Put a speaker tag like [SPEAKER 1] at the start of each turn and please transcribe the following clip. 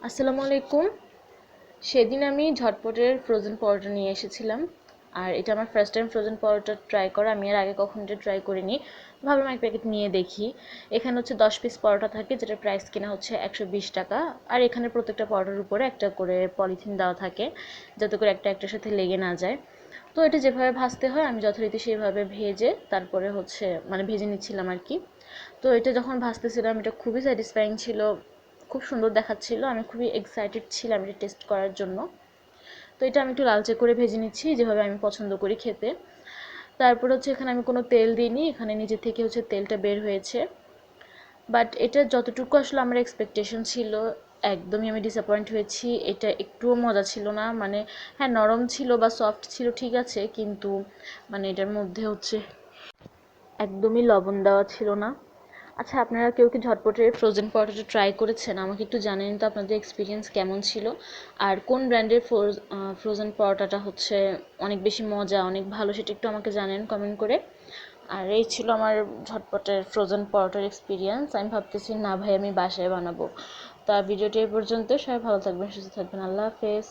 [SPEAKER 1] আসসালামু আলাইকুম। সেদিন আমি ঝটপটের ফ্রোজেন পরোটা নিয়ে এসেছিলাম। আর এটা আমার ফার্স্ট টাইম ফ্রোজেন পরোটা ট্রাই করা। আমি এর আগে কখনো এটা ট্রাই করিনি। ভাবলাম এক প্যাকেট নিয়ে দেখি। এখানে হচ্ছে 10 পিস পরোটা থাকে, যেটার প্রাইস কিনা হচ্ছে 120 টাকা। আর এখানে প্রত্যেকটা পরোটার উপরে একটা করে পলিথিন দেওয়া থাকে, যাতে করে একটা একটার সাথে লেগে না যায়। তো এটা যেভাবে ভাজতে হয় আমি যথারীতি সেইভাবে ভেজে তারপরে হচ্ছে ভেজে নিচ্ছিলাম আর কি। তো এটা যখন ভাজতেছিলাম এটা খুবই স্যাটিসফাইং ছিল, খুব সুন্দর দেখাচ্ছিল। আমি খুবই এক্সাইটেড ছিলাম এটা টেস্ট করার জন্য। তো এটা আমি একটু লালচে করে ভেজে নিচ্ছি, যেভাবে আমি পছন্দ করি খেতে। তারপর হচ্ছে এখানে আমি কোনো তেল দিইনি, এখানে নিজে থেকে হচ্ছে তেলটা বের হয়েছে। বাট এটা যতটুকু আসলে আমার এক্সপেকটেশন ছিল, একদমই আমি ডিসঅ্যাপয়েন্ট হয়েছি। এটা একটুও মজা ছিল না। হ্যাঁ, নরম ছিল বা সফট ছিল ঠিক আছে, কিন্তু এটার মধ্যে হচ্ছে একদমই লবণ দেওয়া ছিল না। আচ্ছা, আপনারা কেউ কি ঝটপটের ফ্রোজেন পটেটো ট্রাই করেছেন? আমাকে একটু জানেন তো আপনাদের এক্সপিরিয়েন্স কেমন ছিল, আর কোন ব্র্যান্ডের ফ্রোজেন পরোটাটা হচ্ছে অনেক বেশি মজা, অনেক ভালো, সেটা একটু আমাকে জানেন কমেন্ট করে। আর এই ছিল আমার ঝটপটের ফ্রোজেন পরোটার এক্সপিরিয়েন্স। আমি ভাবতেছি না ভাই, আমি বাসায় বানাবো। তা ভিডিওটি এই পর্যন্ত। সবাই ভালো থাকবেন, সুস্থ থাকবেন। আল্লাহ হাফেজ।